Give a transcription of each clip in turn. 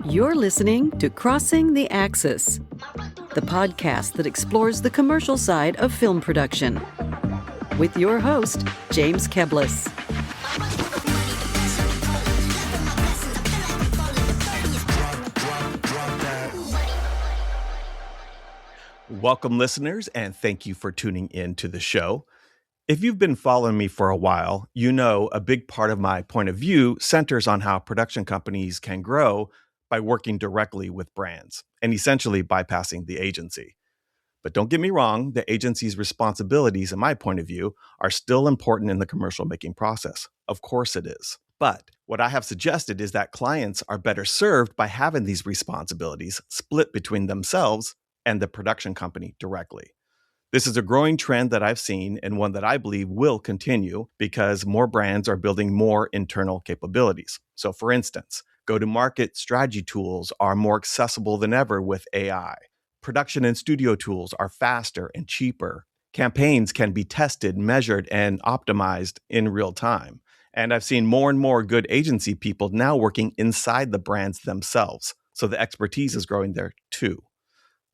You're listening to Crossing the Axis, the podcast that explores the commercial side of film production. With your host, James Keblis. Welcome, listeners, and thank you for tuning in to the show. If you've been following me for a while, you know a big part of my point of view centers on how production companies can grow by working directly with brands and essentially bypassing the agency. But don't get me wrong, the agency's responsibilities, in my point of view, are still important in the commercial making process. Of course it is. But what I have suggested is that clients are better served by having these responsibilities split between themselves and the production company directly. This is a growing trend that I've seen and one that I believe will continue because more brands are building more internal capabilities. So for instance, go-to-market strategy tools are more accessible than ever with AI. Production and studio tools are faster and cheaper. Campaigns can be tested, measured, and optimized in real time. And I've seen more and more good agency people now working inside the brands themselves. So the expertise is growing there too.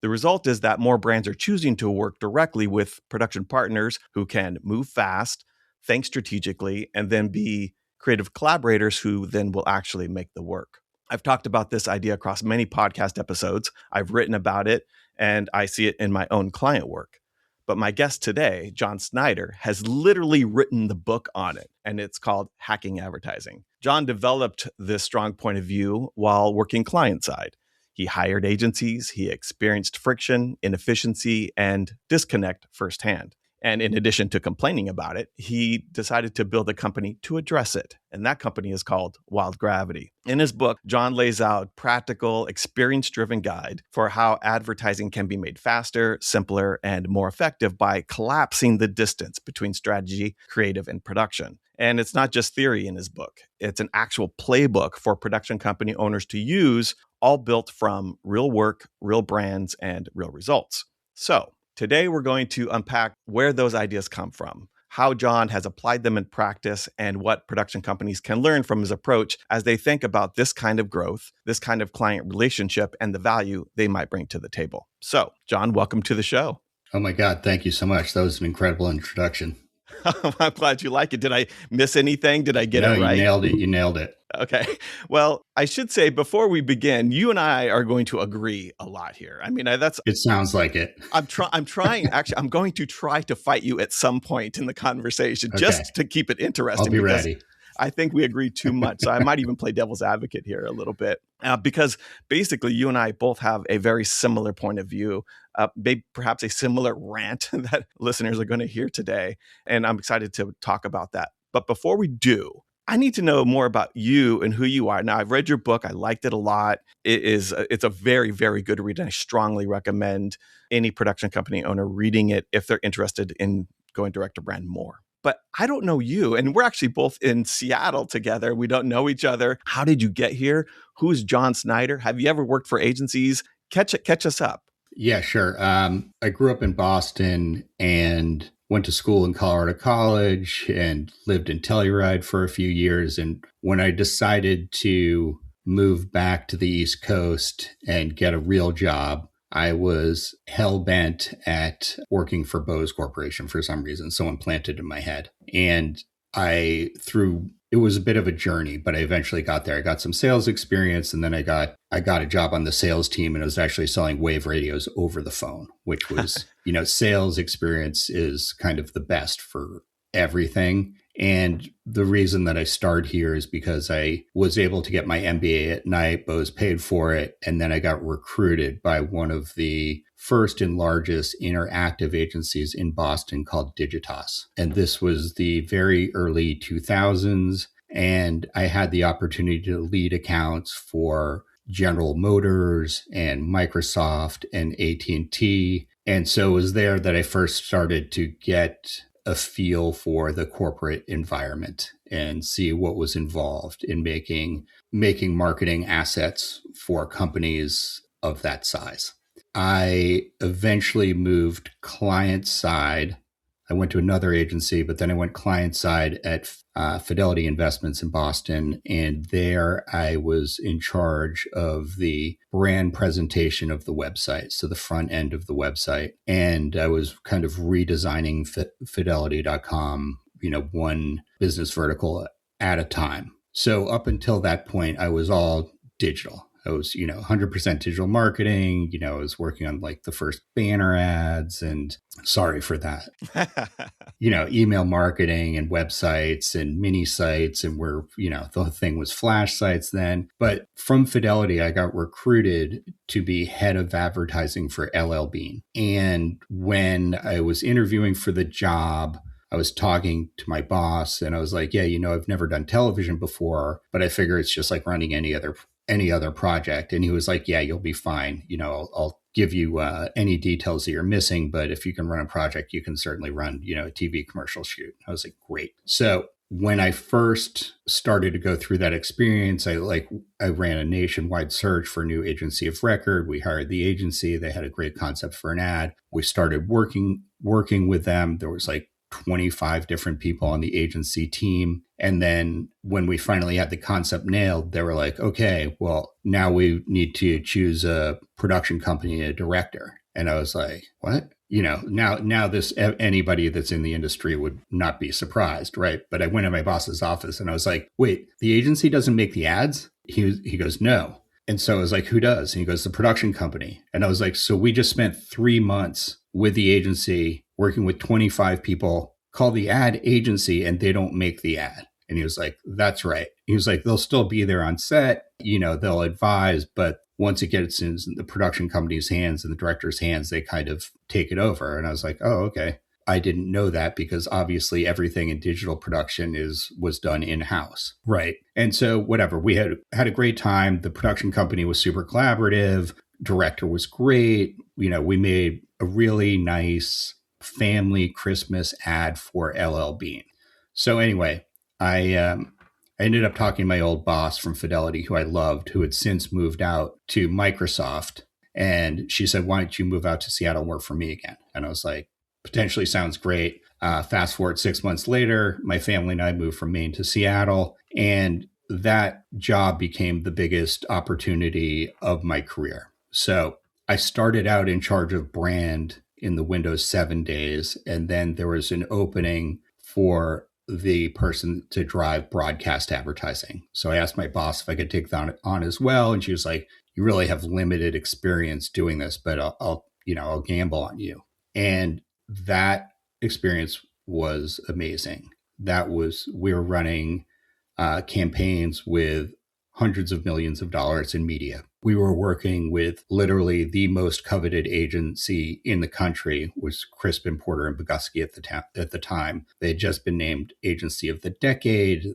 The result is that more brands are choosing to work directly with production partners who can move fast, think strategically, and then be creative collaborators who then will actually make the work. I've talked about this idea across many podcast episodes. I've written about it, and I see it in my own client work. But my guest today, Jon Sneider, has literally written the book on it, and it's called Hacking Advertising. Jon developed this strong point of view while working client side. He hired agencies, he experienced friction, inefficiency, and disconnect firsthand. And in addition to complaining about it, he decided to build a company to address it. And that company is called Wild Gravity. In his book, Jon lays out practical, experience-driven guide for how advertising can be made faster, simpler, and more effective by collapsing the distance between strategy, creative, and production. And it's not just theory in his book. It's an actual playbook for production company owners to use, all built from real work, real brands, and real results. So today we're going to unpack where those ideas come from, how Jon has applied them in practice, and what production companies can learn from his approach as they think about this kind of growth, this kind of client relationship, and the value they might bring to the table. So, Jon, welcome to the show. Oh my God, thank you so much. That was an incredible introduction. I'm glad you like it. Did I miss anything? Did I get it right? You nailed it. Okay. Well, I should say before we begin, you and I are going to agree a lot here. I mean, It sounds like it. I'm trying. Actually, I'm going to try to fight you at some point in the conversation just to keep it interesting. I'll be ready. I think we agree too much. So I might even play devil's advocate here a little bit because basically you and I both have a very similar point of view, maybe perhaps a similar rant that listeners are going to hear today. And I'm excited to talk about that. But before we do, I need to know more about you and who you are. Now, I've read your book. I liked it a lot. It's a very, very good read. And I strongly recommend any production company owner reading it if they're interested in going direct to brand more. But I don't know you, and we're actually both in Seattle together. We don't know each other. How did you get here? Who's Jon Sneider? Have you ever worked for agencies? Catch us up. Yeah, sure. I grew up in Boston and went to school in Colorado College and lived in Telluride for a few years. And when I decided to move back to the East Coast and get a real job, I was hell-bent at working for Bose Corporation for some reason. Someone planted in my head. And it was a bit of a journey, but I eventually got there. I got some sales experience, and then I got a job on the sales team, and I was actually selling wave radios over the phone, which was, sales experience is kind of the best for everything. And the reason that I start here is because I was able to get my MBA at night. Bose paid for it. And then I got recruited by one of the first and largest interactive agencies in Boston called Digitas. And this was the very early 2000s. And I had the opportunity to lead accounts for General Motors and Microsoft and AT&T. And so it was there that I first started to get a feel for the corporate environment and see what was involved in making marketing assets for companies of that size. I eventually moved client side I went to another agency, but then I went client side at Fidelity Investments in Boston. And there I was in charge of the brand presentation of the website. So the front end of the website. And I was kind of redesigning Fidelity.com, one business vertical at a time. So up until that point, I was all digital. I was, 100% digital marketing. I was working on like the first banner ads, and sorry for that, email marketing and websites and mini sites. And the thing was flash sites then. But from Fidelity, I got recruited to be head of advertising for LL Bean. And when I was interviewing for the job, I was talking to my boss and I was like, yeah, I've never done television before, but I figure it's just like running any other project. And he was like, yeah, you'll be fine. I'll give you any details that you're missing, but if you can run a project, you can certainly run, a TV commercial shoot. I was like, great. So when I first started to go through that experience, I ran a nationwide search for a new agency of record. We hired the agency. They had a great concept for an ad. We started working with them. There was like 25 different people on the agency team. And then when we finally had the concept nailed, they were like, okay, well, now we need to choose a production company and a director. And I was like, what? Now this, anybody that's in the industry would not be surprised, right? But I went to my boss's office and I was like, wait, the agency doesn't make the ads? He goes, no. And so I was like, who does? And he goes, the production company. And I was like, so we just spent 3 months with the agency working with 25 people, call the ad agency, and they don't make the ad. And he was like, that's right. He was like, they'll still be there on set, they'll advise, but once it gets in the production company's hands and the director's hands, they kind of take it over. And I was like, oh, okay. I didn't know that because obviously everything in digital production was done in-house. Right. And so whatever, we had a great time. The production company was super collaborative. Director was great. We made a really nice family Christmas ad for LL Bean. So anyway, I ended up talking to my old boss from Fidelity, who I loved, who had since moved out to Microsoft. And she said, why don't you move out to Seattle and work for me again? And I was like, potentially sounds great. Fast forward 6 months later, my family and I moved from Maine to Seattle. And that job became the biggest opportunity of my career. So I started out in charge of brand in the Windows 7 days. And then there was an opening for the person to drive broadcast advertising. So I asked my boss if I could take that on as well. And she was like, you really have limited experience doing this, but I'll gamble on you. And that experience was amazing. We were running campaigns with hundreds of millions of dollars in media. We were working with literally the most coveted agency in the country, was Crispin, Porter, and Bogusky at the time. They had just been named Agency of the Decade.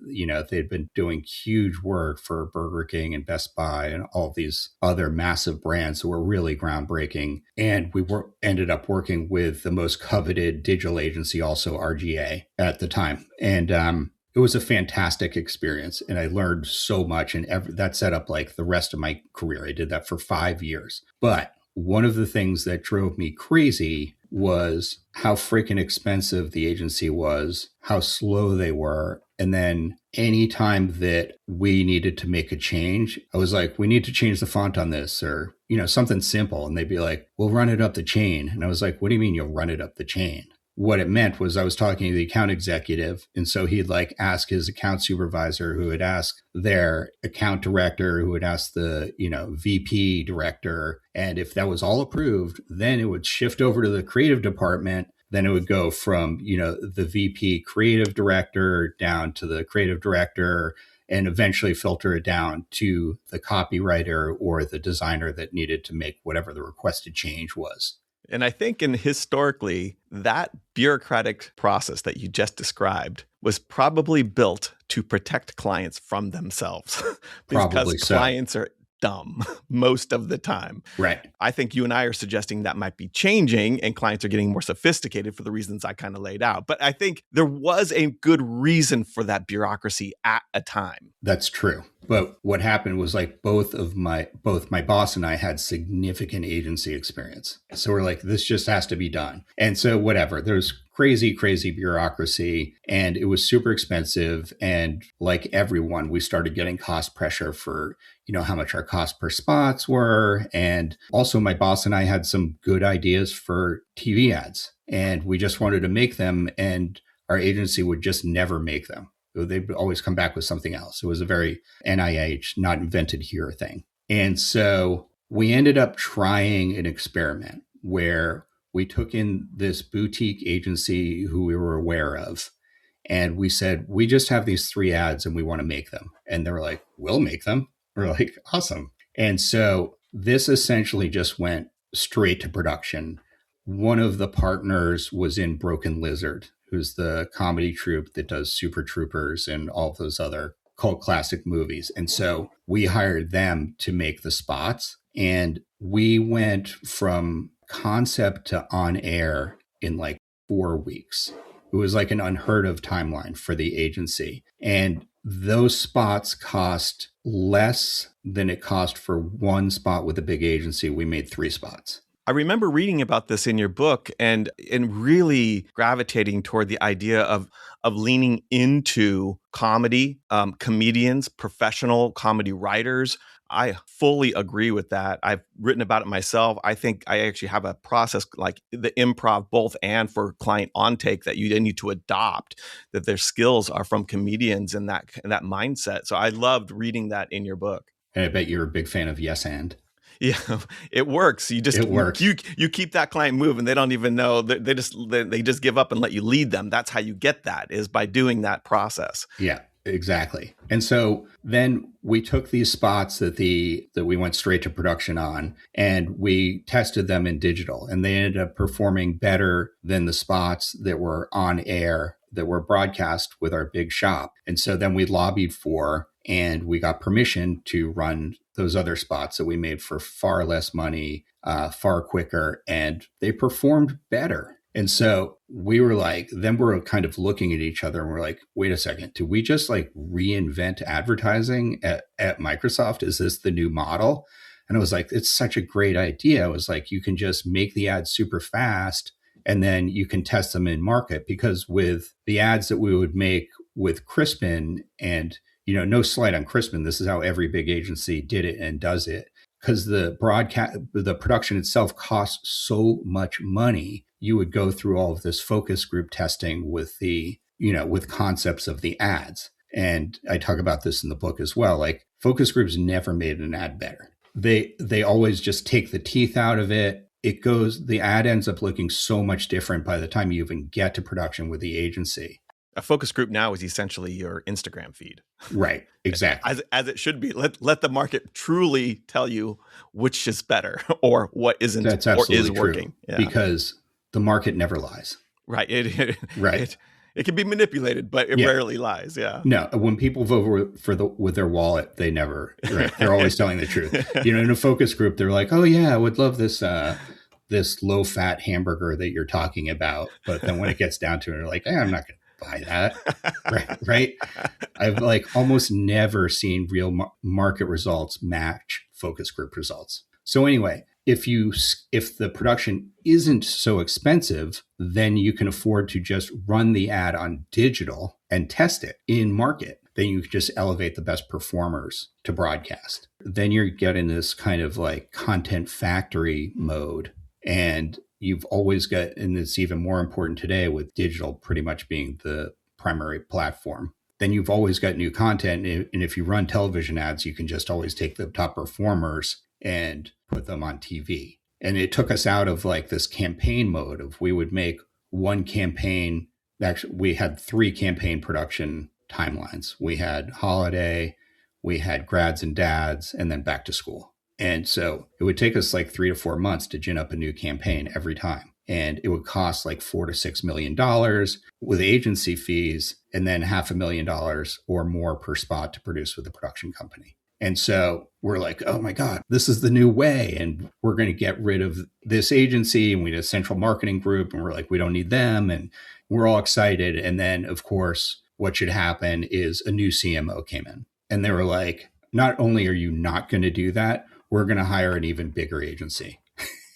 They'd been doing huge work for Burger King and Best Buy and all these other massive brands that were really groundbreaking. And we ended up working with the most coveted digital agency, also RGA, at the time. And it was a fantastic experience, and I learned so much, and that set up like the rest of my career. I did that for 5 years. But one of the things that drove me crazy was how freaking expensive the agency was, how slow they were. And then anytime that we needed to make a change, I was like, we need to change the font on this, or, something simple. And they'd be like, we'll run it up the chain. And I was like, what do you mean you'll run it up the chain? What it meant was I was talking to the account executive. And so he'd like ask his account supervisor, who would ask their account director, who would ask the, VP director. And if that was all approved, then it would shift over to the creative department. Then it would go from, the VP creative director down to the creative director, and eventually filter it down to the copywriter or the designer that needed to make whatever the requested change was. And I think historically, that bureaucratic process that you just described was probably built to protect clients from themselves. Because clients are dumb most of the time. Right. I think you and I are suggesting that might be changing, and clients are getting more sophisticated for the reasons I kind of laid out. But I think there was a good reason for that bureaucracy at a time. That's true. But what happened was like both my boss and I had significant agency experience. So we're like, this just has to be done. And so whatever, there's crazy, crazy bureaucracy, and it was super expensive. And like everyone, we started getting cost pressure for, how much our cost per spots were. And also my boss and I had some good ideas for TV ads, and we just wanted to make them, and our agency would just never make them. They'd always come back with something else. It was a very NIH, not invented here thing. And so we ended up trying an experiment where we took in this boutique agency who we were aware of, and we said, we just have these 3 ads and we want to make them. And they were like, we'll make them. We're like, awesome. And so this essentially just went straight to production. One of the partners was in Broken Lizard, who's the comedy troupe that does Super Troopers and all of those other cult classic movies. And so we hired them to make the spots. And we went from concept to on air in like 4 weeks. It was like an unheard of timeline for the agency. And those spots cost less than it cost for 1 spot with a big agency. We made 3 spots. I remember reading about this in your book and really gravitating toward the idea of leaning into comedy, comedians, professional comedy writers. I fully agree with that. I've written about it myself. I think I actually have a process like the improv both and for client on take that you need to adopt, that their skills are from comedians and that mindset. So I loved reading that in your book. And I bet you're a big fan of Yes And. Yeah, it works. It works. You keep that client moving. They don't even know. They just give up and let you lead them. That's how you get that, is by doing that process. Yeah, exactly. And so then we took these spots that we went straight to production on, and we tested them in digital, and they ended up performing better than the spots that were on air that were broadcast with our big shop. And so then we lobbied for, and we got permission to run those other spots that we made for far less money, far quicker, and they performed better. And so we were like, then we're kind of looking at each other and we're like, wait a second, did we just like reinvent advertising at Microsoft? Is this the new model? And I was like, it's such a great idea. I was like, you can just make the ads super fast and then you can test them in market, because with the ads that we would make with Crispin, and no slight on Crispin, this is how every big agency did it and does it, because the production itself costs so much money. You would go through all of this focus group testing with with concepts of the ads. And I talk about this in the book as well. Like, focus groups never made an ad better. They always just take the teeth out of it. The ad ends up looking so much different by the time you even get to production with the agency. A focus group now is essentially your Instagram feed. Right, exactly. As it should be. Let the market truly tell you which is better or what isn't. That's absolutely or is true, working. Yeah. Because the market never lies. Right. Right. It can be manipulated, but it rarely lies. Yeah. No, when people vote with their wallet, they never. Right, they're always telling the truth. In a focus group, they're like, "Oh yeah, I would love this this low fat hamburger that you're talking about," but then when it gets down to it, they're like, "I'm not going to buy that." Right. I've like almost never seen real market results match focus group results. So anyway, if the production isn't so expensive, then you can afford to just run the ad on digital and test it in market. Then you can just elevate the best performers to broadcast. Then you're getting this kind of like content factory mode. And you've always got, and it's even more important today with digital pretty much being the primary platform, then you've always got new content. And if you run television ads, you can just always take the top performers and put them on TV. And it took us out of like this campaign mode of we would make one campaign. Actually, we had 3 campaign production timelines. We had holiday, we had grads and dads, and then back to school. And so it would take us like 3 to 4 months to gin up a new campaign every time. And it would cost like $4 to $6 million with agency fees, and then $500,000 or more per spot to produce with the production company. And so we're like, oh my God, this is the new way. And we're going to get rid of this agency. And we had a central marketing group, and we're like, we don't need them. And we're all excited. And then, of course, what should happen is a new CMO came in, and they were like, not only are you not going to do that, we're going to hire an even bigger agency.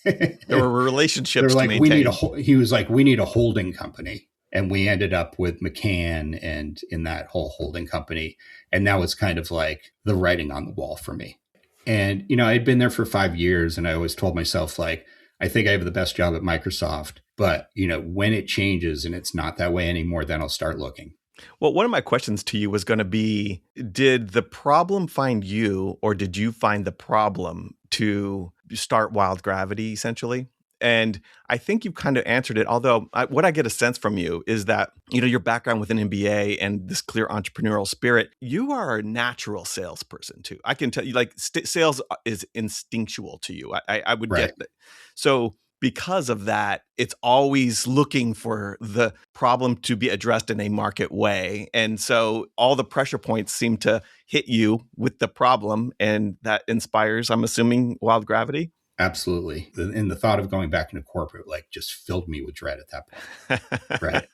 There were They're relationships to like, we need maintain. he was like, we need a holding company. And we ended up with McCann and in that whole holding company. And that was kind of like the writing on the wall for me. And, I'd been there for 5 years and I always told myself, like, I think I have the best job at Microsoft. But, when it changes and it's not that way anymore, then I'll start looking. Well, one of my questions to you was going to be, did the problem find you, or did you find the problem to start Wild Gravity, essentially? And I think you've kind of answered it, although what I get a sense from you is that, your background with an MBA and this clear entrepreneurial spirit, you are a natural salesperson too. I can tell you, like, sales is instinctual to you. I would Right. get that. So because of that, it's always looking for the problem to be addressed in a market way. And so all the pressure points seem to hit you with the problem, and that inspires, I'm assuming, Wild Gravity. Absolutely. And the thought of going back into corporate, like, just filled me with dread at that point. Right.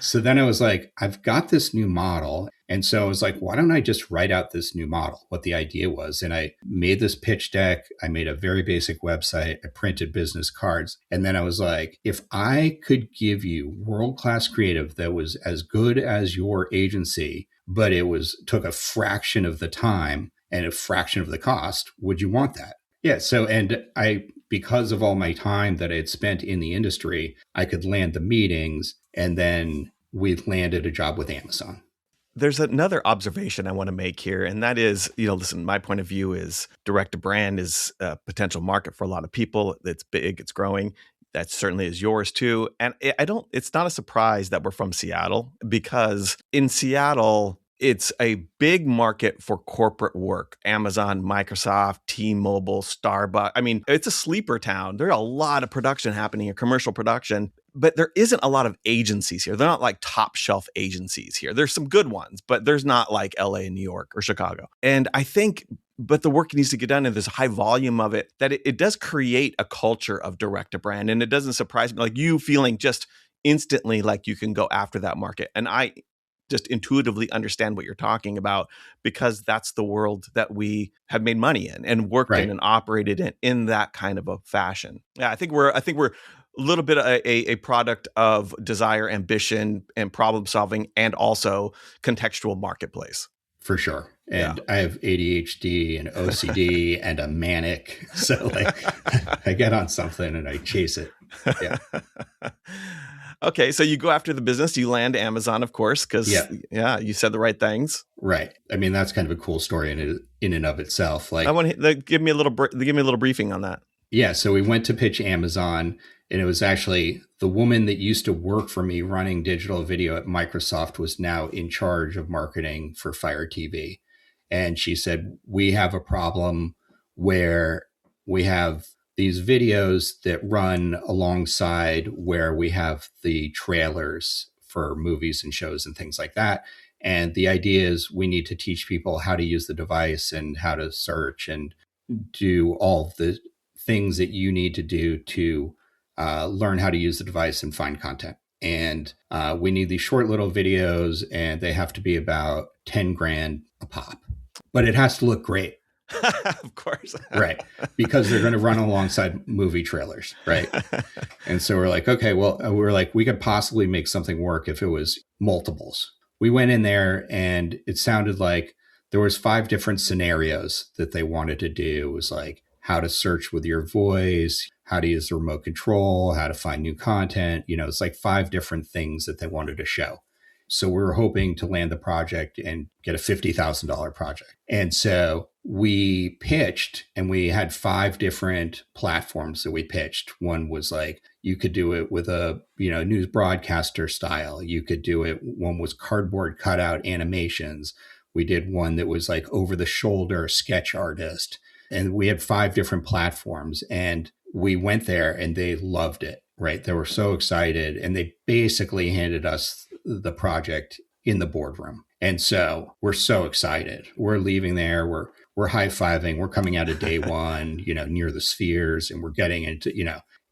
So then I was like, I've got this new model. And so I was like, why don't I just write out this new model, what the idea was? And I made this pitch deck. I made a very basic website. I printed business cards. And then I was like, if I could give you world-class creative that was as good as your agency, but it took a fraction of the time and a fraction of the cost, would you want that? Yeah. So, and because of all my time that I had spent in the industry, I could land the meetings, and then we landed a job with Amazon. There's another observation I want to make here, and that is, listen, my point of view is direct to brand is a potential market for a lot of people. It's big, it's growing. That certainly is yours too. And it's not a surprise that we're from Seattle, because in Seattle, it's a big market for corporate work. Amazon, Microsoft, T-Mobile, Starbucks. I mean, it's a sleeper town. There's a lot of production happening here, commercial production, but there isn't a lot of agencies here. They're not like top shelf agencies here. There's some good ones, but there's not like LA and New York or Chicago. And I think, but the work needs to get done, and there's a high volume of it, that it does create a culture of direct to brand. And it doesn't surprise me, like you feeling just instantly like you can go after that market. And I just intuitively understand what you're talking about, because that's the world that we have made money in and worked in and operated in that kind of a fashion. Yeah, I think we're a little bit a product of desire, ambition, and problem solving, and also contextual marketplace. For sure. And I have ADHD and OCD and a manic. So like I get on something and I chase it. Yeah. Okay, so you go after the business, you land Amazon, of course, because you said the right things. Right. I mean, that's kind of a cool story in and of itself. Like, I want to give me a little briefing on that. Yeah. So we went to pitch Amazon, and it was actually the woman that used to work for me running digital video at Microsoft was now in charge of marketing for Fire TV. And she said, we have a problem where we have these videos that run alongside where we have the trailers for movies and shows and things like that. And the idea is we need to teach people how to use the device and how to search and do all the things that you need to do to learn how to use the device and find content. And we need these short little videos, and they have to be about 10 grand a pop, but it has to look great. Of course. Right. Because they're going to run alongside movie trailers. Right. And so we're like, okay, well, we could possibly make something work if it was multiples. We went in there and it sounded like there was 5 different scenarios that they wanted to do. It was like how to search with your voice, how to use the remote control, how to find new content. It's like 5 different things that they wanted to show. So we were hoping to land the project and get a $50,000 project. And so we pitched, and we had 5 different platforms that we pitched. One was like, you could do it with a, news broadcaster style. You could do it. One was cardboard cutout animations. We did one that was like over the shoulder sketch artist. And we had 5 different platforms, and we went there and they loved it. Right. They were so excited, and they basically handed us the project in the boardroom. And so we're so excited. We're leaving there. We're high-fiving. We're coming out of day one, near the spheres, and we're getting into,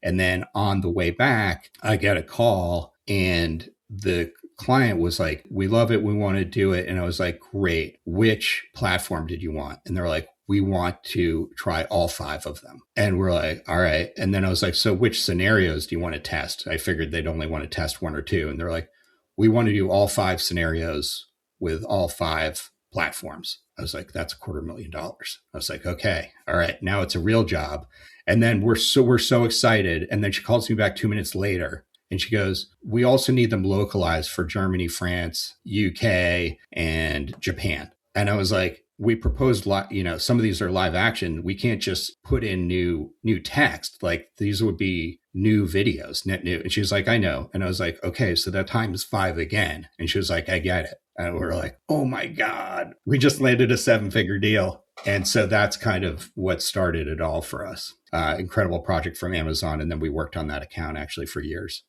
and then on the way back, I get a call, and the client was like, we love it. We want to do it. And I was like, great. Which platform did you want? And they're like, we want to try all 5 of them. And we're like, all right. And then I was like, so which scenarios do you want to test? I figured they'd only want to test 1 or 2. And they're like, we want to do all 5 scenarios with all 5 platforms. I was like, that's $250,000. I was like, okay, all right, now it's a real job. And then we're so excited. And then she calls me back 2 minutes later and she goes, we also need them localized for Germany, France, UK, and Japan. And I was like, we proposed, some of these are live action. We can't just put in new text. Like these would be new videos, net new. And she was like, I know. And I was like, okay, so that times 5 again. And she was like, I get it. And we're like, oh my God, we just landed a 7-figure deal. And so that's kind of what started it all for us. Incredible project from Amazon. And then we worked on that account actually for years.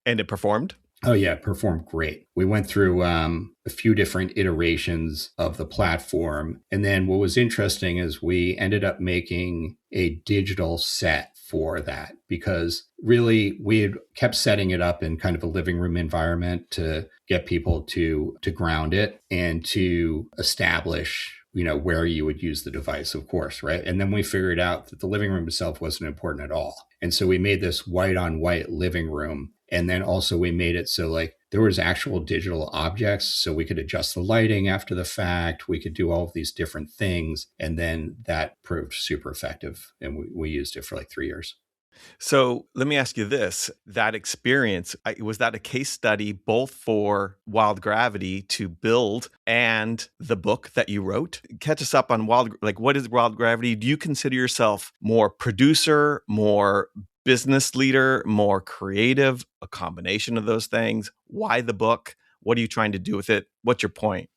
And it performed? Oh, yeah, it performed great. We went through a few different iterations of the platform. And then what was interesting is we ended up making a digital set for that because really we had kept setting it up in kind of a living room environment to get people to ground it and to establish where you would use the device, of course, right? And then we figured out that the living room itself wasn't important at all. And so we made this white on white living room. And then also we made it so like there was actual digital objects. So we could adjust the lighting after the fact. We could do all of these different things. And then that proved super effective. And we used it for like 3 years. So let me ask you this, that experience, was that a case study both for Wild Gravity to build and the book that you wrote? Catch us up on what is Wild Gravity? Do you consider yourself more producer, more business leader, more creative, a combination of those things? Why the book? What are you trying to do with it? What's your point?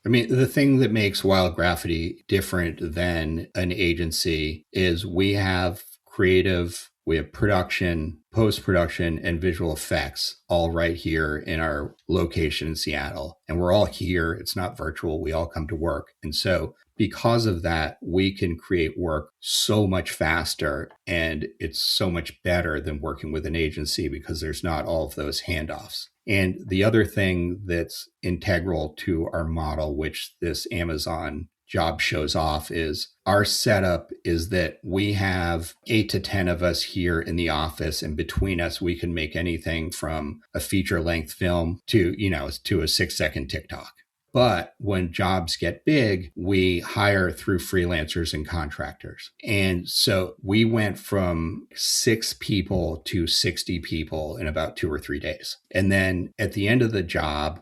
I mean, the thing that makes Wild Gravity different than an agency is we have creative, we have production, post-production, and visual effects all right here in our location in Seattle. And we're all here. It's not virtual. We all come to work. And so because of that, we can create work so much faster. And it's so much better than working with an agency because there's not all of those handoffs. And the other thing that's integral to our model, which this Amazon job shows off, is our setup is that we have 8 to 10 of us here in the office, and between us we can make anything from a feature length film to a 6-second TikTok. But when jobs get big, we hire through freelancers and contractors. And so we went from 6 people to 60 people in about 2 or 3 days. And then at the end of the job,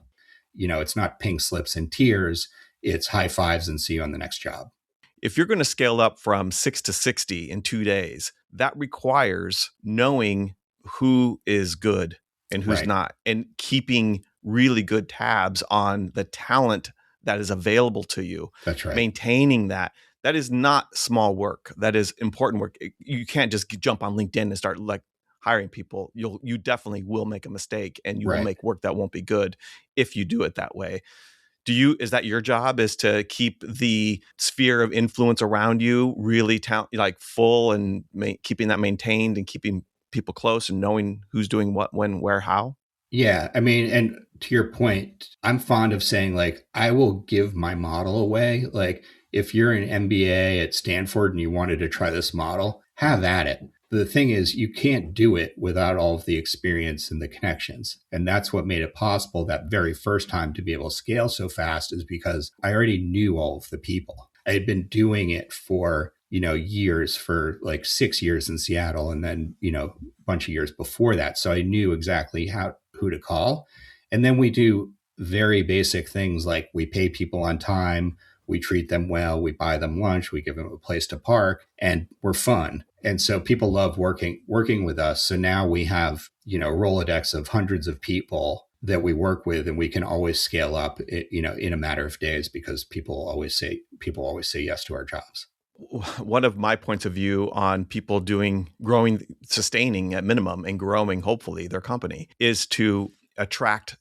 it's not pink slips and tears. It's high fives and see you on the next job. If you're going to scale up from 6 to 60 in 2 days, that requires knowing who is good and who's Right. not, and keeping really good tabs on the talent that is available to you. That's right. Maintaining that. That is not small work. That is important work. You can't just jump on LinkedIn and start hiring people. You definitely will make a mistake, and you will Right. make work that won't be good if you do it that way. Is that your job, is to keep the sphere of influence around you really full and keeping that maintained and keeping people close and knowing who's doing what, when, where, how? Yeah. I mean, and to your point, I'm fond of saying I will give my model away. If you're an MBA at Stanford and you wanted to try this model, have at it. The thing is, you can't do it without all of the experience and the connections. And that's what made it possible that very first time to be able to scale so fast, is because I already knew all of the people. I had been doing it for, years, for 6 years in Seattle, and then, a bunch of years before that. So I knew exactly who to call. And then we do very basic things like we pay people on time, we treat them well, we buy them lunch, we give them a place to park, and we're fun. And so people love working with us. So now we have, a Rolodex of hundreds of people that we work with, and we can always scale up, in a matter of days, because people always say yes to our jobs. One of my points of view on people growing, sustaining at minimum and growing, hopefully, their company is to attract,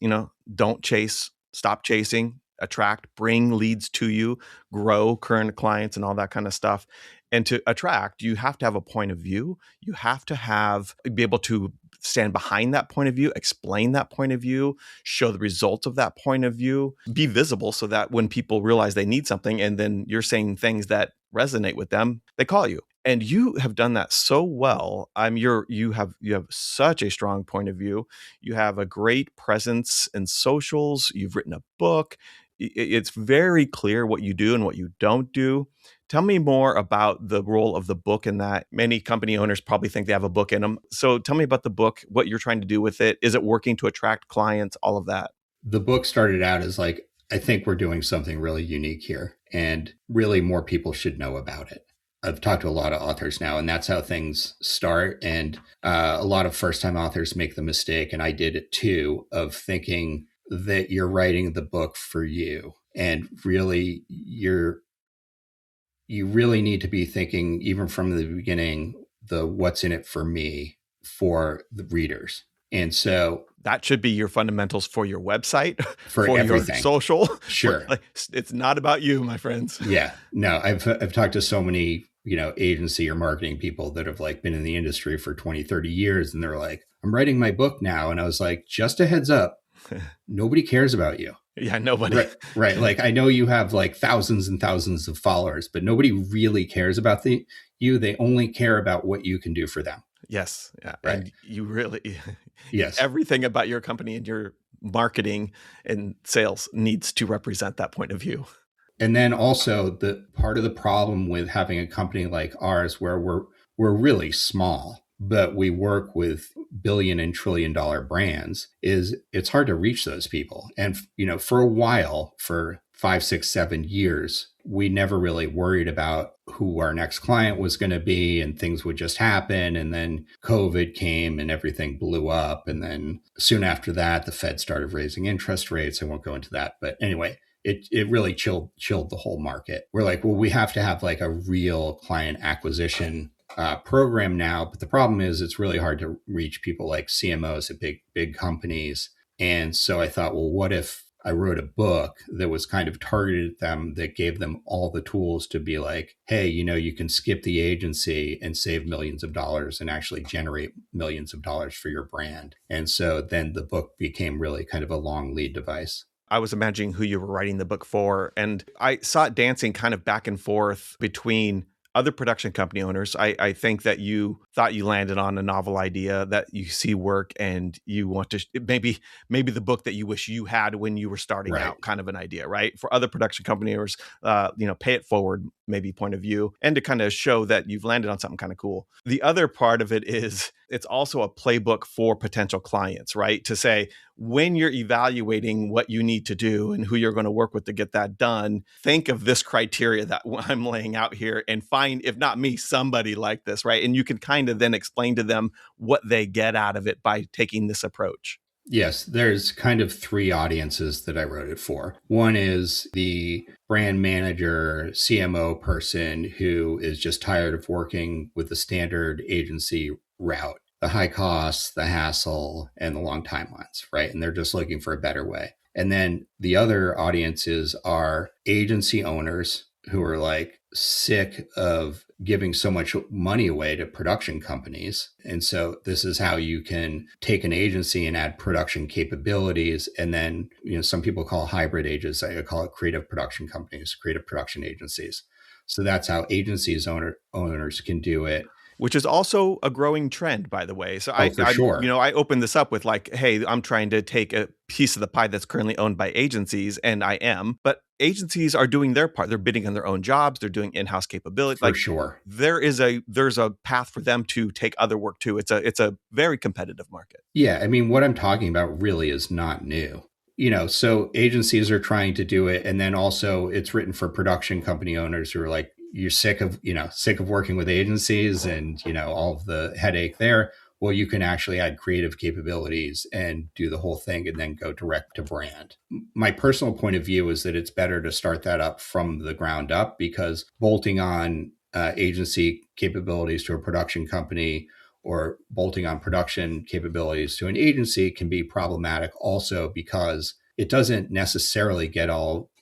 don't chase, stop chasing, attract, bring leads to you, grow current clients and all that kind of stuff. And to attract, you have to have a point of view. You have to be able to stand behind that point of view, explain that point of view, show the results of that point of view, be visible so that when people realize they need something, and then you're saying things that resonate with them, they call you. And you have done that so well. You have such a strong point of view. You have a great presence in socials. You've written a book. It's very clear what you do and what you don't do. Tell me more about the role of the book in that. Many company owners probably think they have a book in them. So tell me about the book, what you're trying to do with it. Is it working to attract clients? All of that. The book started out as like, I think we're doing something really unique here, and really more people should know about it. I've talked to a lot of authors now, and that's how things start. And a lot of first-time authors make the mistake, and I did it too, of thinking that you're writing the book for you. And really, you really need to be thinking, even from the beginning, the what's in it for me for the readers. And so that should be your fundamentals for your website, for everything. Your social. Sure. It's not about you, my friends. Yeah. No, I've talked to so many, agency or marketing people that have like been in the industry for 20, 30 years. And they're like, I'm writing my book now. And I was like, just a heads up, nobody cares about you. Yeah, nobody. Right. Like, I know you have like thousands and thousands of followers, but nobody really cares about you. They only care about what you can do for them. Yes. Yeah. Right. And you really, yes, everything about your company and your marketing and sales needs to represent that point of view. And then also the part of the problem with having a company like ours, where we're really small, but we work with billion and trillion dollar brands, is it's hard to reach those people. And, for a while, for 5, 6, 7 years, we never really worried about who our next client was going to be, and things would just happen. And then COVID came and everything blew up. And then soon after that, the Fed started raising interest rates. I won't go into that. But anyway, it really chilled the whole market. We're like, well, we have to have like a real client acquisition program now. But the problem is it's really hard to reach people like CMOs at big companies. And so I thought, well, what if I wrote a book that was kind of targeted at them, that gave them all the tools to be like, hey, you can skip the agency and save millions of dollars and actually generate millions of dollars for your brand. And so then the book became really kind of a long lead device. I was imagining who you were writing the book for, and I saw it dancing kind of back and forth between other production company owners. I think that you thought you landed on a novel idea that you see work, and you want to maybe the book that you wish you had when you were starting out, kind of an idea, right? For other production company owners, pay it forward, maybe point of view, and to kind of show that you've landed on something kind of cool. The other part of it is it's also a playbook for potential clients, right? To say, when you're evaluating what you need to do and who you're going to work with to get that done, think of this criteria that I'm laying out here and find, if not me, somebody like this, right? And you can kind of then explain to them what they get out of it by taking this approach. Yes, there's kind of 3 audiences that I wrote it for. One is the brand manager, CMO person who is just tired of working with the standard agency route, the high costs, the hassle, and the long timelines, right? And they're just looking for a better way. And then the other audiences are agency owners who are like sick of giving so much money away to production companies. And so this is how you can take an agency and add production capabilities. And then, some people call hybrid agents, I call it creative production companies, creative production agencies. So that's how agencies owners can do it. Which is also a growing trend, by the way. So sure. I opened this up with like, hey, I'm trying to take a piece of the pie that's currently owned by agencies, and I am. But agencies are doing their part. They're bidding on their own jobs. They're doing in-house capability. For sure. There's a path for them to take other work too. It's a very competitive market. Yeah, I mean, what I'm talking about really is not new. So agencies are trying to do it, and then also it's written for production company owners who are like, you're sick of working with agencies and, all of the headache there. Well, you can actually add creative capabilities and do the whole thing and then go direct to brand. My personal point of view is that it's better to start that up from the ground up, because bolting on agency capabilities to a production company or bolting on production capabilities to an agency can be problematic also, because it doesn't necessarily get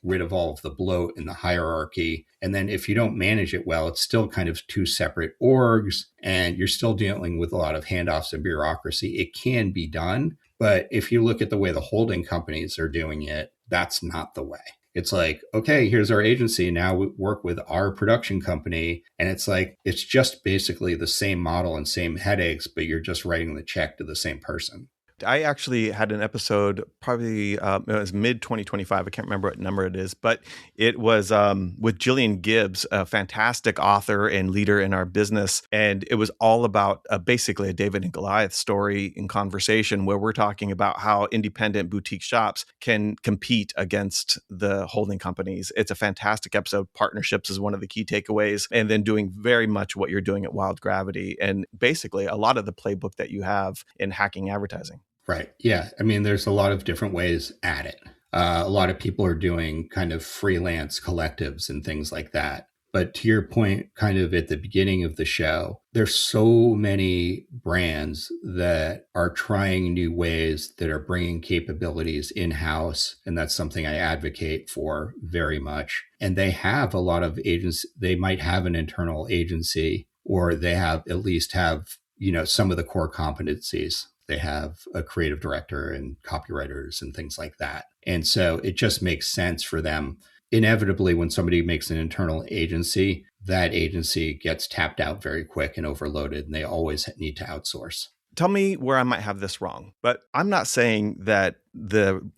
rid of all of the bloat in the hierarchy. And then if you don't manage it well, it's still kind of 2 separate orgs, and you're still dealing with a lot of handoffs and bureaucracy. It can be done, but if you look at the way the holding companies are doing it, that's not the way. It's like, okay, here's our agency. Now we work with our production company. And it's like, it's just basically the same model and same headaches, but you're just writing the check to the same person. I actually had an episode, probably it was mid 2025. I can't remember what number it is, but it was with Jillian Gibbs, a fantastic author and leader in our business. And it was all about basically a David and Goliath story in conversation, where we're talking about how independent boutique shops can compete against the holding companies. It's a fantastic episode. Partnerships is one of the key takeaways. And then doing very much what you're doing at Wild Gravity. And basically a lot of the playbook that you have in hacking advertising. Right. Yeah. I mean, there's a lot of different ways at it. A lot of people are doing kind of freelance collectives and things like that. But to your point, kind of at the beginning of the show, there's so many brands that are trying new ways, that are bringing capabilities in-house. And that's something I advocate for very much. And they have a lot of agents. They might have an internal agency, or they have at least have, some of the core competencies. They have a creative director and copywriters and things like that. And so it just makes sense for them. Inevitably, when somebody makes an internal agency, that agency gets tapped out very quick and overloaded, and they always need to outsource. Tell me where I might have this wrong, but I'm not saying that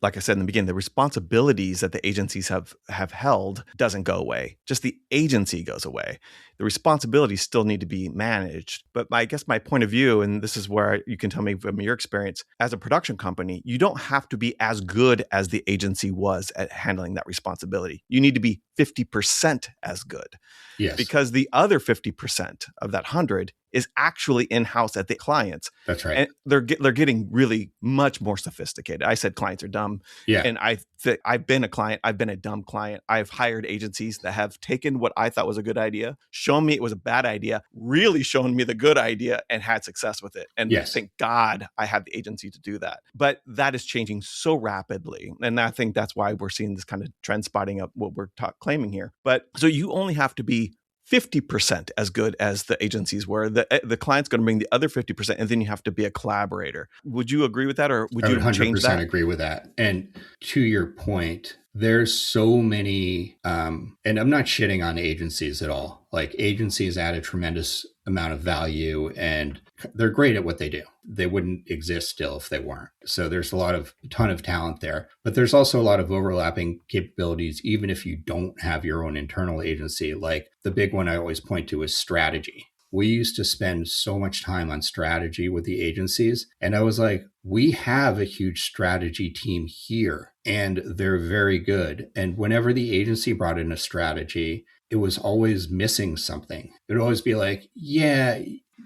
like I said in the beginning, the responsibilities that the agencies have held doesn't go away. Just the agency goes away. The responsibilities still need to be managed. But I guess my point of view, and this is where you can tell me from your experience, as a production company, you don't have to be as good as the agency was at handling that responsibility. You need to be 50% as good. Yes. Because the other 50% of that 100 is actually in-house at the clients. That's right. And they're getting really much more sophisticated. I said clients are dumb. Yeah. And I've been a client. I've been a dumb client. I've hired agencies that have taken what I thought was a good idea, shown me it was a bad idea, really shown me the good idea, and had success with it. And yes. Thank God I had the agency to do that. But that is changing so rapidly. And I think that's why we're seeing this kind of trend spotting up what we're claiming here. But so you only have to be 50% as good as the agencies were. The client's going to bring the other 50%, and then you have to be a collaborator. Would you agree with that, or would you change that? I would 100% agree with that. And to your point, there's so many, and I'm not shitting on agencies at all. Like, agencies add a tremendous amount of value, and they're great at what they do. They wouldn't exist still if they weren't. So there's a ton of talent there, but there's also a lot of overlapping capabilities, even if you don't have your own internal agency. Like, the big one I always point to is strategy. We used to spend so much time on strategy with the agencies. And I was like, we have a huge strategy team here, and they're very good. And whenever the agency brought in a strategy, it was always missing something. It would always be like, yeah,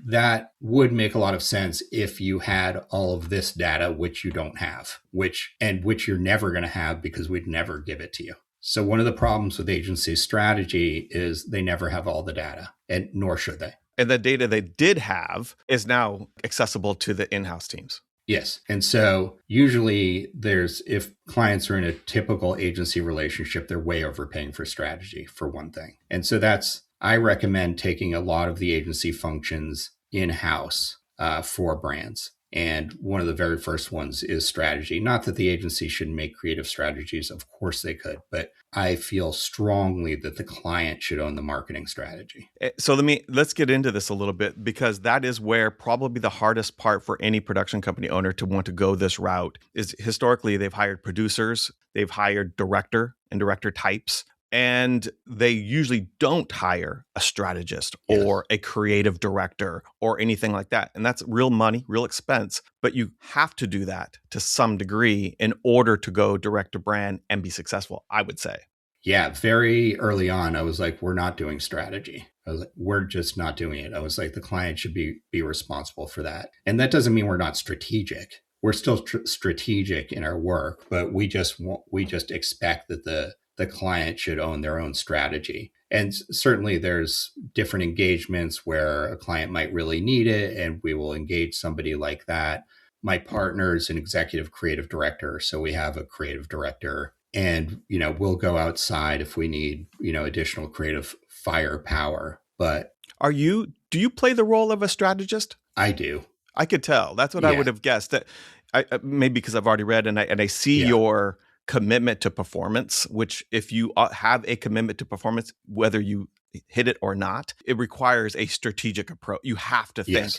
that would make a lot of sense if you had all of this data, which you don't have, which you're never going to have, because we'd never give it to you. So one of the problems with agency strategy is they never have all the data, and nor should they. And the data they did have is now accessible to the in-house teams. Yes. And so usually if clients are in a typical agency relationship, they're way overpaying for strategy, for one thing. And so I recommend taking a lot of the agency functions in-house for brands. And one of the very first ones is strategy. Not that the agency should make creative strategies. Of course they could. But I feel strongly that the client should own the marketing strategy. So let's get into this a little bit, because that is where probably the hardest part for any production company owner to want to go this route is. Historically, they've hired producers, they've hired director and director types, and they usually don't hire a strategist or a creative director or anything like that. And that's real money, real expense. But you have to do that to some degree in order to go direct to brand and be successful, I would say. Yeah, very early on, I was like, we're not doing strategy. I was like, we're just not doing it. I was like, the client should be responsible for that. And that doesn't mean we're not strategic. We're still strategic in our work, but we just expect that the client should own their own strategy. And certainly there's different engagements where a client might really need it, and we will engage somebody like that. My partner is an executive creative director, so we have a creative director, and we'll go outside if we need additional creative firepower. But do you play the role of a strategist? I do. I could tell. That's what I would have guessed. That maybe because I've already read and I see your commitment to performance, which if you have a commitment to performance, whether you hit it or not, it requires a strategic approach. You have to think,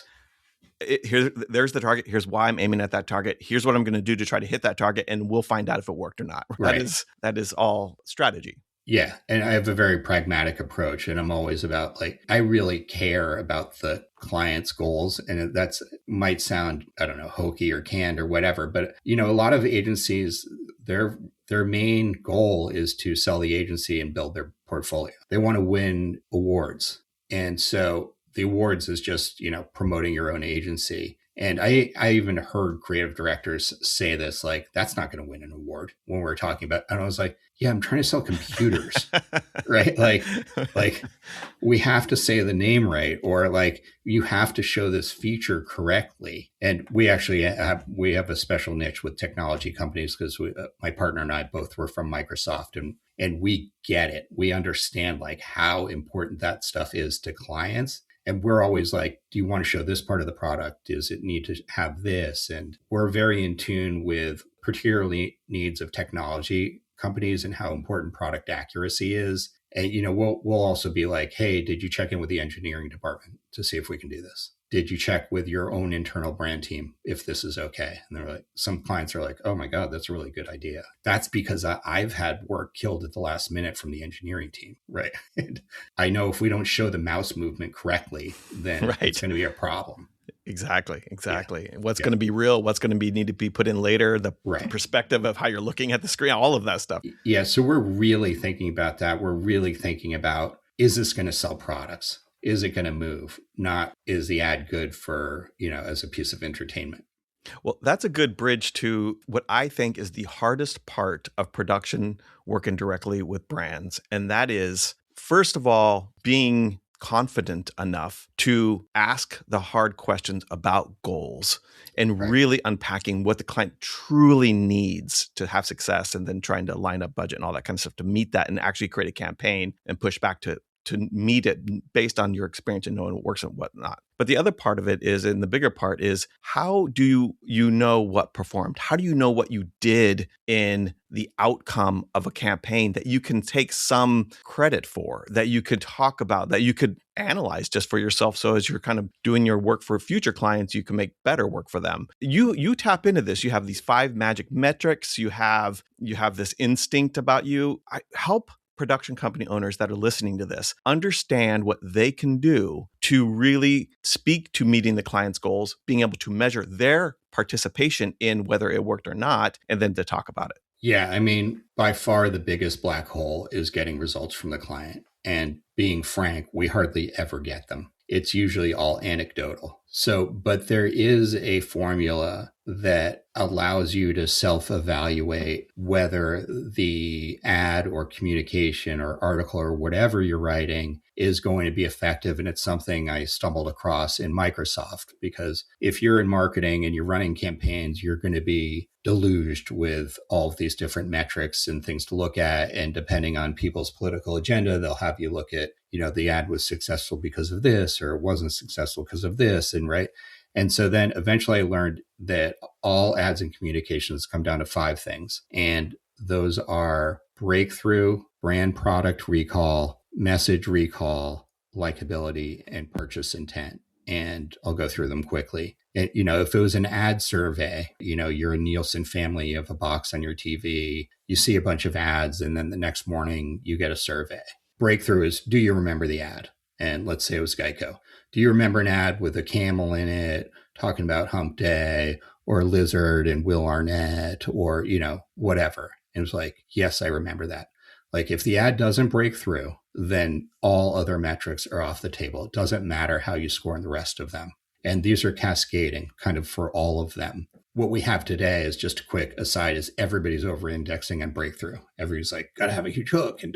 there's the target. Here's why I'm aiming at that target. Here's what I'm going to do to try to hit that target, and we'll find out if it worked or not. Right. That is all strategy. Yeah. And I have a very pragmatic approach, and I'm always about like, I really care about the client's goals. And that's might sound, I don't know, hokey or canned or whatever, but a lot of agencies, their main goal is to sell the agency and build their portfolio. They want to win awards. And so the awards is just, promoting your own agency. And I even heard creative directors say this, like, that's not going to win an award when we're talking about, and I was like, yeah, I'm trying to sell computers, right? Like we have to say the name right, or like you have to show this feature correctly. And we actually have a special niche with technology companies because my partner and I both were from Microsoft, and we get it. We understand like how important that stuff is to clients. And we're always like, do you want to show this part of the product? Does it need to have this? And we're very in tune with particularly needs of technology companies and how important product accuracy is. And, we'll also be like, hey, did you check in with the engineering department to see if we can do this? Did you check with your own internal brand team if this is okay? And they're like, some clients are like, oh my God, that's a really good idea. That's because I've had work killed at the last minute from the engineering team, right? And I know if we don't show the mouse movement correctly, then it's going to be a problem. Exactly. Yeah. What's going to be real? What's going to need to be put in later? The perspective of how you're looking at the screen, all of that stuff. Yeah. So we're really thinking about that. We're really thinking about, is this going to sell products? Is it going to move? Not, is the ad good for, as a piece of entertainment? Well, that's a good bridge to what I think is the hardest part of production working directly with brands. And that is, first of all, being confident enough to ask the hard questions about goals and really unpacking what the client truly needs to have success, and then trying to line up budget and all that kind of stuff to meet that and actually create a campaign and push back to meet it based on your experience and knowing what works and what not. But the other part of it is, and the bigger part is, how do you know what performed? How do you know what you did in the outcome of a campaign that you can take some credit for, that you could talk about, that you could analyze just for yourself? So as you're kind of doing your work for future clients, you can make better work for them. You tap into this. You have these 5 magic metrics. You have this instinct about you. Help production company owners that are listening to this understand what they can do to really speak to meeting the client's goals, being able to measure their participation in whether it worked or not, and then to talk about it. Yeah, I mean, by far the biggest black hole is getting results from the client. And being frank, we hardly ever get them. It's usually all anecdotal. But there is a formula that allows you to self-evaluate whether the ad or communication or article or whatever you're writing is going to be effective. And it's something I stumbled across in Microsoft, because if you're in marketing and you're running campaigns, you're going to be deluged with all of these different metrics and things to look at. And depending on people's political agenda, they'll have you look at, the ad was successful because of this, or it wasn't successful because of this. And so then eventually I learned that all ads and communications come down to 5 things. And those are breakthrough, brand product recall, message recall, likability, and purchase intent. And I'll go through them quickly. If it was an ad survey, you're a Nielsen family, you have a box on your TV, you see a bunch of ads, and then the next morning you get a survey. Breakthrough is, do you remember the ad? And let's say it was Geico. Do you remember an ad with a camel in it talking about Hump Day, or a lizard and Will Arnett, or, whatever? And it was like, yes, I remember that. Like, if the ad doesn't break through, then all other metrics are off the table. It doesn't matter how you score in the rest of them. And these are cascading kind of for all of them. What we have today, is just a quick aside, is everybody's over indexing on breakthrough. Everybody's like, got to have a huge hook, and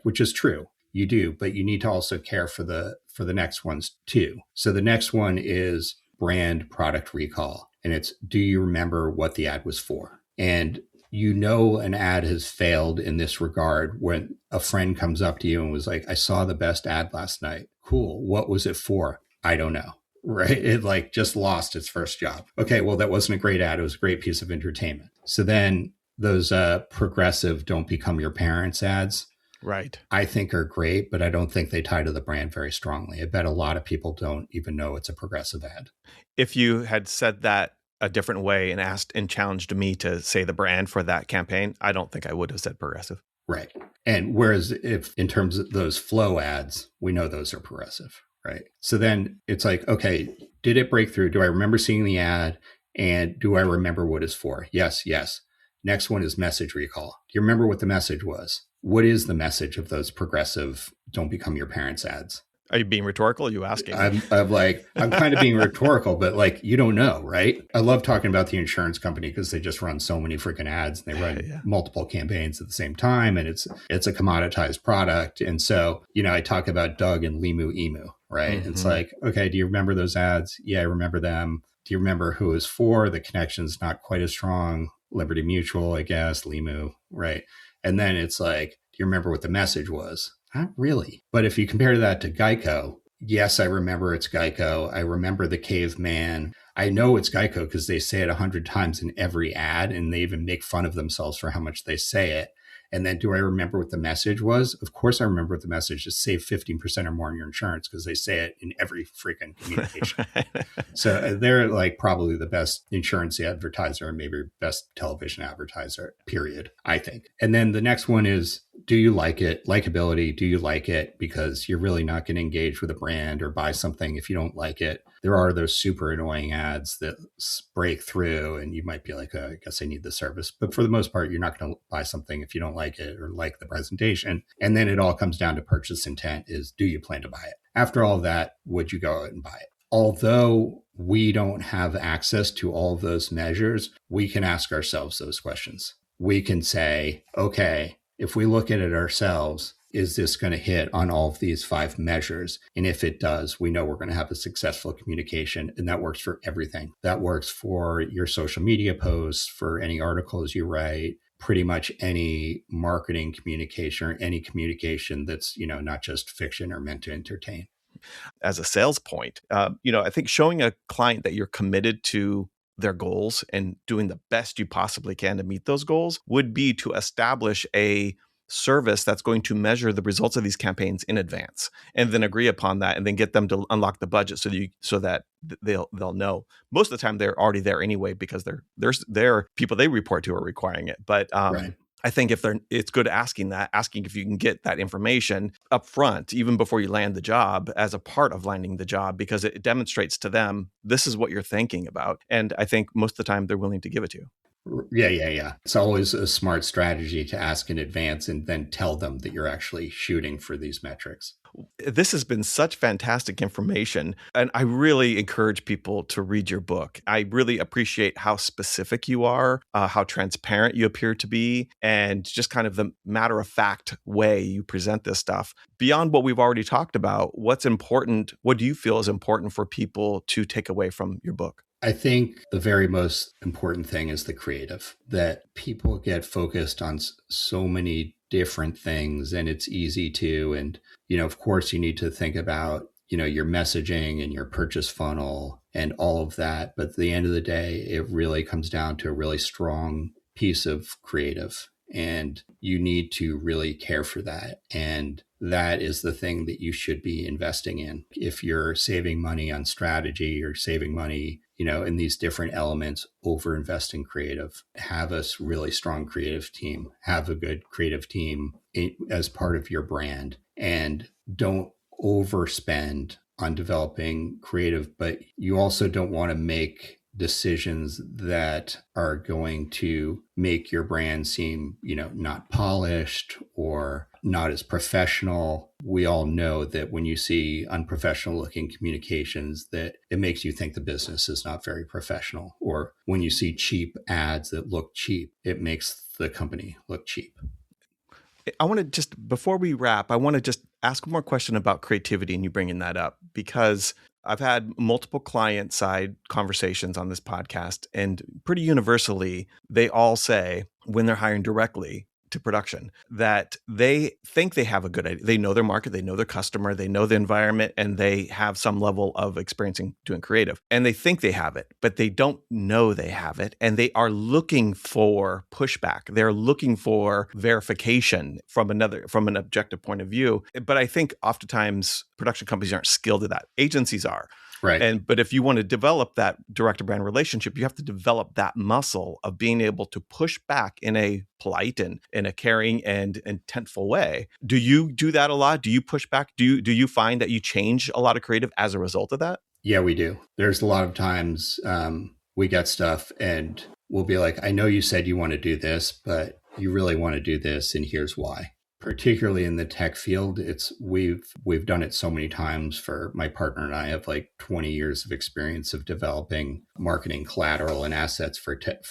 which is true. You do, but you need to also care for the next ones too. So the next one is brand product recall. And it's, do you remember what the ad was for? And an ad has failed in this regard when a friend comes up to you and was like, I saw the best ad last night. Cool. What was it for? I don't know. Right? It just lost its first job. Okay, well, that wasn't a great ad. It was a great piece of entertainment. So then those progressive don't become your parents ads, Right. I think are great, but I don't think they tie to the brand very strongly. I bet a lot of people don't even know it's a progressive ad. If you had said that a different way and asked and challenged me to say the brand for that campaign, I don't think I would have said progressive. Right. And whereas if in terms of those flow ads, we know those are progressive, right? So then it's like, okay, did it break through? Do I remember seeing the ad? And do I remember what it's for? Yes, yes. Next one is message recall. Do you remember what the message was? What is the message of those progressive don't become your parents ads? Are you being rhetorical? Are you asking? I'm kind of being rhetorical, but like, you don't know, right? I love talking about the insurance company because they just run so many freaking ads and they run multiple campaigns at the same time. And it's a commoditized product. And so, I talk about Doug and Limu Emu, right? It's like, okay, do you remember those ads? Yeah, I remember them. Do you remember who it was for? The connection's not quite as strong. Liberty Mutual, I guess, Limu, right? And then it's like, do you remember what the message was? Not really. But if you compare that to Geico, yes, I remember it's Geico. I remember the caveman. I know it's Geico because they say it 100 times in every ad, and they even make fun of themselves for how much they say it. And then do I remember what the message was? Of course I remember what the message is. Save 15% or more on your insurance because they say it in every freaking communication. So they're like probably the best insurance advertiser and maybe best television advertiser, period, I think. And then the next one is, do you like it? Likability. Do you like it? Because you're really not going to engage with a brand or buy something if you don't like it. There are those super annoying ads that break through and you might be like, oh, I guess I need the service. But for the most part, you're not going to buy something if you don't like it or like the presentation. And then it all comes down to purchase intent is, do you plan to buy it? After all that, would you go out and buy it? Although we don't have access to all of those measures, we can ask ourselves those questions. We can say, okay, if we look at it ourselves, is this going to hit on all of these 5 measures? And if it does, we know we're going to have a successful communication. And that works for everything. That works for your social media posts, for any articles you write, pretty much any marketing communication or any communication that's, not just fiction or meant to entertain. As a sales point, I think showing a client that you're committed to their goals and doing the best you possibly can to meet those goals would be to establish a service that's going to measure the results of these campaigns in advance and then agree upon that and then get them to unlock the budget so that they'll know. Most of the time they're already there anyway because they're people they report to are requiring it. But Right. I think it's good asking if you can get that information up front, even before you land the job, as a part of landing the job, because it demonstrates to them, this is what you're thinking about. And I think most of the time they're willing to give it to you. Yeah. It's always a smart strategy to ask in advance and then tell them that you're actually shooting for these metrics. This has been such fantastic information, and I really encourage people to read your book. I really appreciate how specific you are, how transparent you appear to be, and just kind of the matter-of-fact way you present this stuff. Beyond what we've already talked about, what's important? What do you feel is important for people to take away from your book? I think the very most important thing is the creative, that people get focused on so many different things and it's easy to, and, of course you need to think about, your messaging and your purchase funnel and all of that. But at the end of the day, it really comes down to a really strong piece of creative and you need to really care for that. And that is the thing that you should be investing in. If you're saving money on strategy or saving money, in these different elements, over invest in creative, have a really strong creative team, have a good creative team as part of your brand, and don't overspend on developing creative, but you also don't want to make decisions that are going to make your brand seem, not polished or not as professional. We all know that when you see unprofessional looking communications, that it makes you think the business is not very professional. Or when you see cheap ads that look cheap, it makes the company look cheap. I want to just, before we wrap, I want to just ask one more question about creativity and you bringing that up, because I've had multiple client side conversations on this podcast, and pretty universally, they all say when they're hiring directly, to production, that they think they have a good idea. They know their market, they know their customer, they know the environment, and they have some level of experience in doing creative. And they think they have it, but they don't know they have it. And they are looking for pushback. They're looking for verification from an objective point of view. But I think oftentimes production companies aren't skilled at that. Agencies are. Right. But if you want to develop that direct to brand relationship, you have to develop that muscle of being able to push back in a polite and in a caring and intentful way. Do you do that a lot? Do you push back? Do you find that you change a lot of creative as a result of that? Yeah, we do. There's a lot of times we get stuff and we'll be like, I know you said you want to do this, but you really want to do this, and here's why. Particularly in the tech field, we've done it so many times. For my partner and I have like 20 years of experience of developing marketing collateral and assets for tech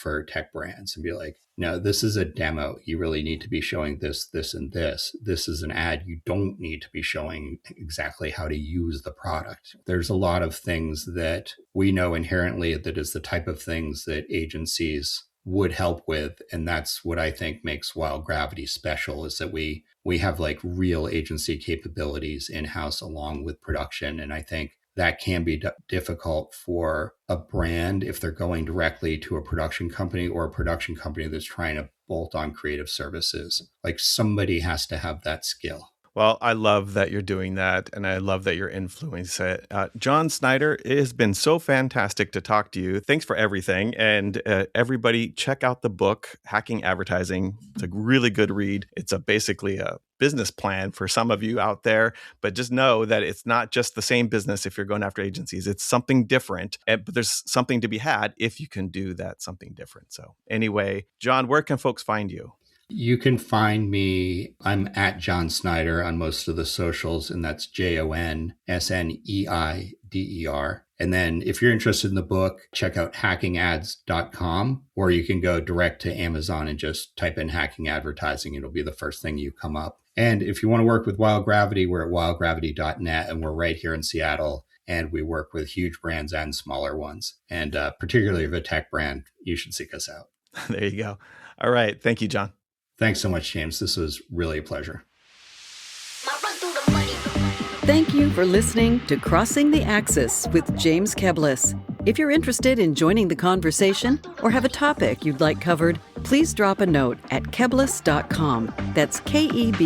brands, and be like, no, this is a demo. You really need to be showing this, this, and this. This is an ad. You don't need to be showing exactly how to use the product. There's a lot of things that we know inherently that is the type of things that agencies would help with. And that's what I think makes Wild Gravity special, is that we have like real agency capabilities in-house along with production. And I think that can be difficult for a brand if they're going directly to a production company, or a production company that's trying to bolt on creative services. Like, somebody has to have that skill. Well, I love that you're doing that, and I love that you're influencing it. Jon Sneider, it has been so fantastic to talk to you. Thanks for everything. And everybody, check out the book, Hacking Advertising. It's a really good read. It's basically a business plan for some of you out there, but just know that it's not just the same business if you're going after agencies. It's something different, but there's something to be had if you can do that something different. So anyway, Jon, where can folks find you? You can find me. I'm at Jon Sneider on most of the socials, and that's JONSNEIDER. And then if you're interested in the book, check out hackingads.com, or you can go direct to Amazon and just type in hacking advertising. It'll be the first thing you come up. And if you want to work with Wild Gravity, we're at wildgravity.net, and we're right here in Seattle. And we work with huge brands and smaller ones. And particularly if a tech brand, you should seek us out. There you go. All right. Thank you, Jon. Thanks so much, James. This was really a pleasure. Thank you for listening to Crossing the Axis with James Keblis. If you're interested in joining the conversation or have a topic you'd like covered, please drop a note at keblis.com. That's KEBLAS.com.